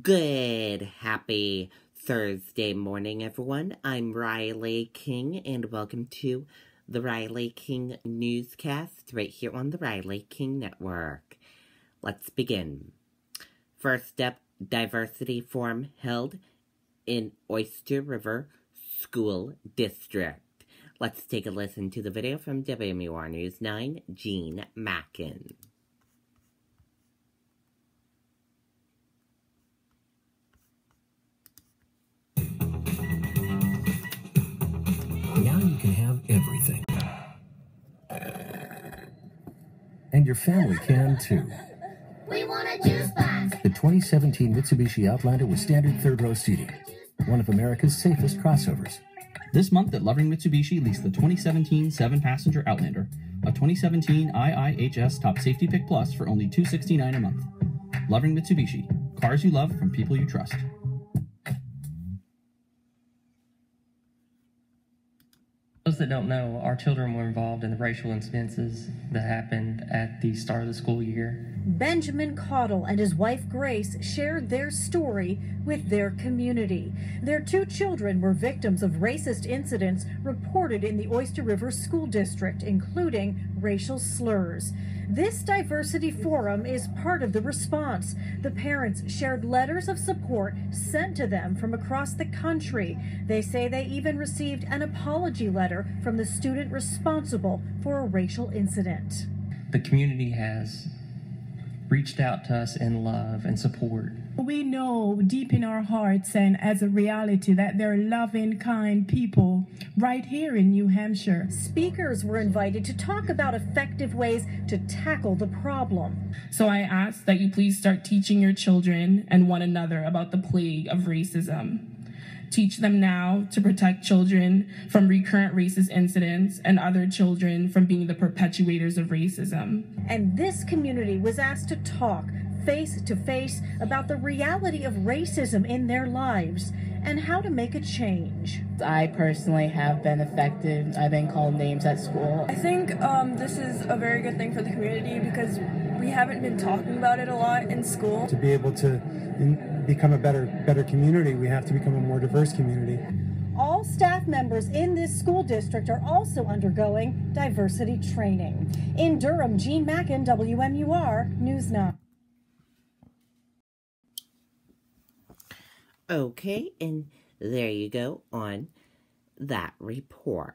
Good, happy Thursday morning, everyone. I'm Riley King, and welcome to the Riley King Newscast right here on the Riley King Network. Let's begin. First up, Diversity Forum held in Oyster River School District. Let's take a listen to the video from WMUR News 9, Jean Mackin. Now you can have everything. And your family can too. We want a juice box. The 2017 Mitsubishi Outlander with standard third-row seating. One of America's safest crossovers. This month at Lovering Mitsubishi, lease the 2017 7-passenger Outlander, a 2017 IIHS Top Safety Pick Plus for only $269 a month. Lovering Mitsubishi, cars you love from people you trust. Those that don't know, our children were involved in the racial incidences that happened at the start of the school year. Benjamin Caudle and his wife Grace shared their story with their community. Their 2 children were victims of racist incidents reported in the Oyster River School District, including racial slurs. This diversity forum is part of the response. The parents shared letters of support sent to them from across the country. They say they even received an apology letter from the student responsible for a racial incident. The community has reached out to us in love and support. We know deep in our hearts and as a reality that there are loving, kind people right here in New Hampshire. Speakers were invited to talk about effective ways to tackle the problem. So I ask that you please start teaching your children and one another about the plague of racism. Teach them now to protect children from recurrent racist incidents and other children from being the perpetuators of racism. And this community was asked to talk face to face about the reality of racism in their lives and how to make a change. I personally have been affected. I've been called names at school. I think this is a very good thing for the community because we haven't been talking about it a lot in school. To be able to become a better community, we have to become a more diverse community. All staff members in this school district are also undergoing diversity training. In Durham, Jean Mackin, WMUR News 9. Okay, and there you go on that report.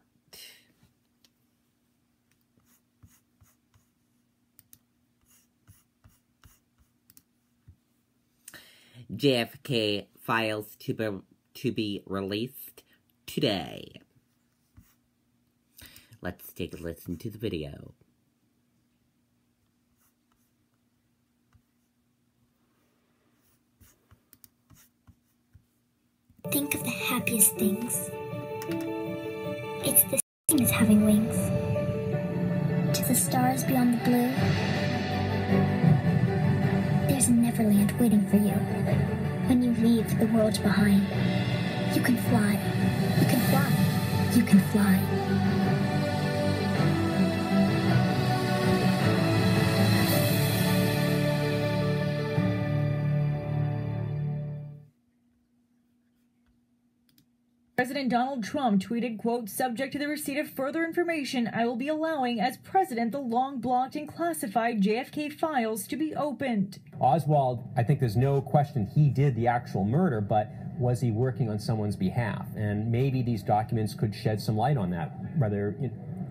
JFK files to be released today. Let's take a listen to the video. Think of the happiest things. It's the same as having wings. To the stars beyond the blue, there's a Neverland waiting for you. When you leave the world behind, you can fly. You can fly. You can fly. President Donald Trump tweeted, quote, "Subject to the receipt of further information, I will be allowing as president the long-blocked and classified JFK files to be opened." Oswald, I think there's no question he did the actual murder, but was he working on someone's behalf? And maybe these documents could shed some light on that, whether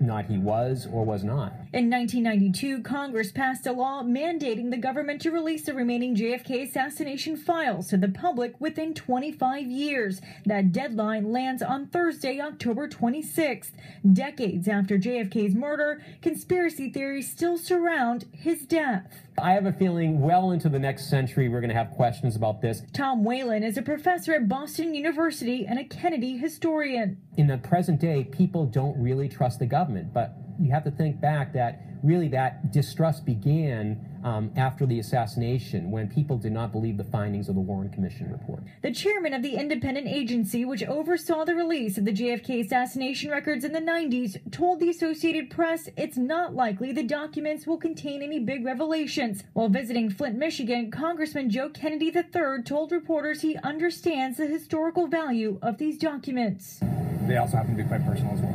not he was or was not. In 1992, Congress passed a law mandating the government to release the remaining JFK assassination files to the public within 25 years. That deadline lands on Thursday, October 26th. Decades after JFK's murder, conspiracy theories still surround his death. I have a feeling well into the next century we're going to have questions about this. Tom Whalen is a professor at Boston University and a Kennedy historian. In the present day, people don't really trust the government, but you have to think back that really that distrust began after the assassination when people did not believe the findings of the Warren Commission report. The chairman of the independent agency which oversaw the release of the JFK assassination records in the 90s told the Associated Press it's not likely the documents will contain any big revelations. While visiting Flint, Michigan, Congressman Joe Kennedy III told reporters he understands the historical value of these documents. They also happen to be quite personal as well.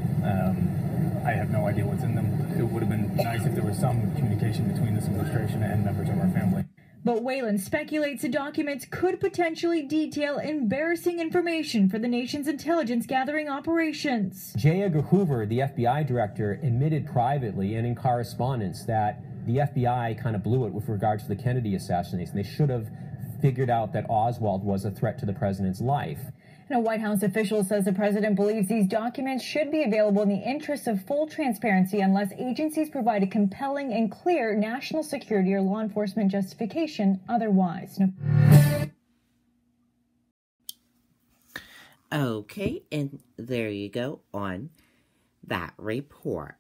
I have no idea what's in them. It would have been nice if there was some communication between this administration and members of our family. But Whalen speculates the documents could potentially detail embarrassing information for the nation's intelligence gathering operations. J. Edgar Hoover, the FBI director, admitted privately and in correspondence that the FBI kind of blew it with regards to the Kennedy assassination. They should have figured out that Oswald was a threat to the president's life. And a White House official says the president believes these documents should be available in the interest of full transparency unless agencies provide a compelling and clear national security or law enforcement justification otherwise. Okay, and there you go on that report.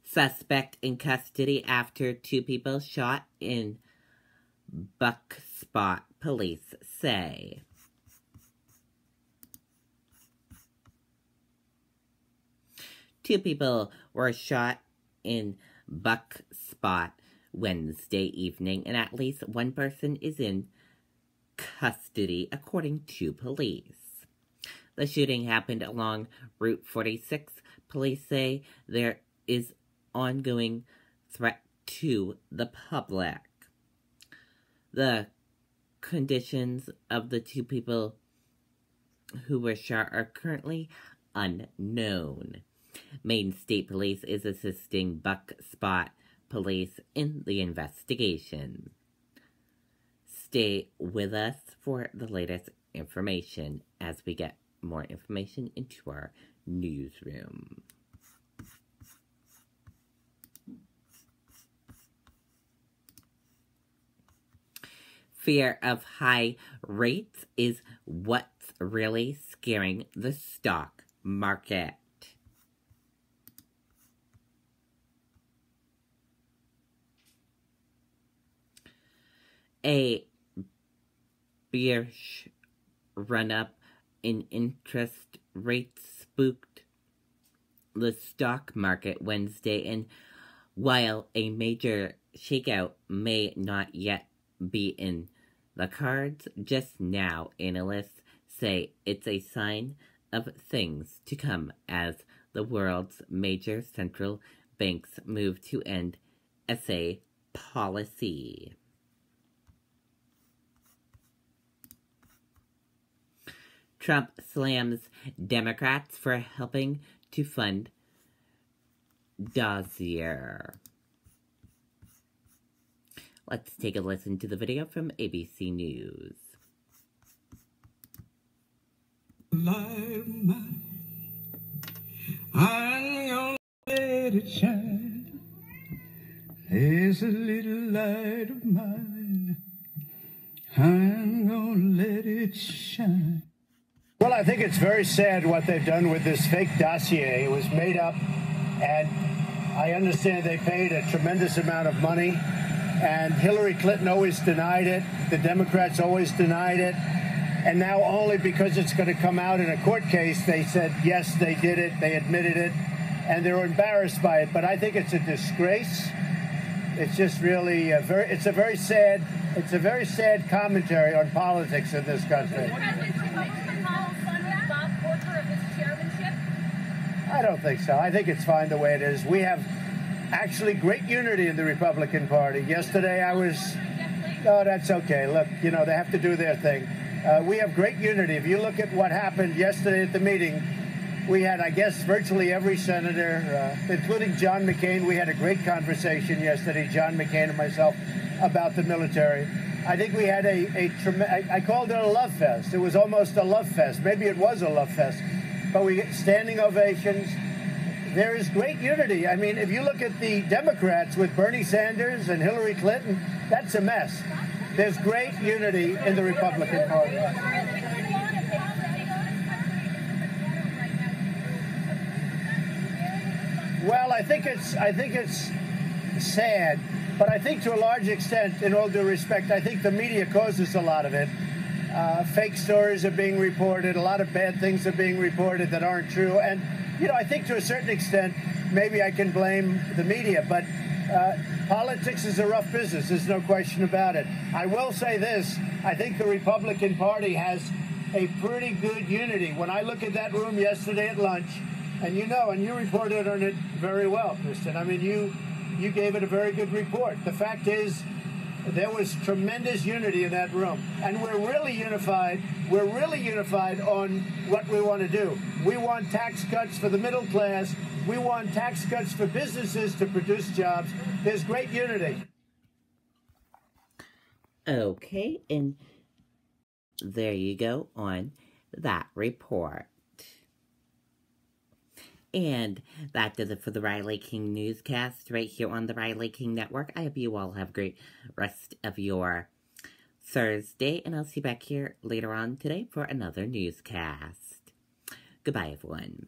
Suspect in custody after 2 people shot in Buck Spot, police say. Two people were shot in Buck Spot Wednesday evening, and at least one person is in custody, according to police. The shooting happened along Route 46. Police say there is ongoing threat to the public. The conditions of the 2 people who were shot are currently unknown. Maine State Police is assisting Buck Spot Police in the investigation. Stay with us for the latest information as we get more information into our newsroom. Fear of high rates is what's really scaring the stock market. A bearish run-up in interest rates spooked the stock market Wednesday, and while a major shakeout may not yet be in the cards just now, analysts say it's a sign of things to come as the world's major central banks move to end SA policy. Trump slams Democrats for helping to fund Dozier. Let's take a listen to the video from ABC News. Light of mine, I'm gonna let it shine. There's a little light of mine, I'm gonna let it shine. Well, I think it's very sad what they've done with this fake dossier. It was made up, and I understand they paid a tremendous amount of money. And Hillary Clinton always denied it. The Democrats always denied it. And now only because it's going to come out in a court case, they said, yes, they did it. They admitted it. And they're embarrassed by it. But I think it's a disgrace. It's just really it's a very sad commentary on politics in this country. I don't think so. I think it's fine the way it is. We have actually great unity in the Republican Party. Yesterday oh, that's okay. Look, you know, they have to do their thing. We have great unity. If you look at what happened yesterday at the meeting, we had, I guess, virtually every senator, including John McCain. We had a great conversation yesterday, John McCain and myself, about the military. I think we had I called it a love fest. It was almost a love fest. Maybe it was a love fest. But we get standing ovations. There is great unity. I mean, if you look at the Democrats with Bernie Sanders and Hillary Clinton, that's a mess. There's great unity in the Republican Party. I think it's sad, but I think to a large extent, in all due respect, I think the media causes a lot of it. Fake stories are being reported. A lot of bad things are being reported that aren't true. And, I think to a certain extent, maybe I can blame the media, but politics is a rough business. There's no question about it. I will say this. I think the Republican Party has a pretty good unity. When I look at that room yesterday at lunch, and you reported on it very well, Kristen. I mean, you gave it a very good report. The fact is, there was tremendous unity in that room. And we're really unified. We're really unified on what we want to do. We want tax cuts for the middle class. We want tax cuts for businesses to produce jobs. There's great unity. Okay, and there you go on that report. And that does it for the Riley King Newscast right here on the Riley King Network. I hope you all have a great rest of your Thursday, and I'll see you back here later on today for another newscast. Goodbye, everyone.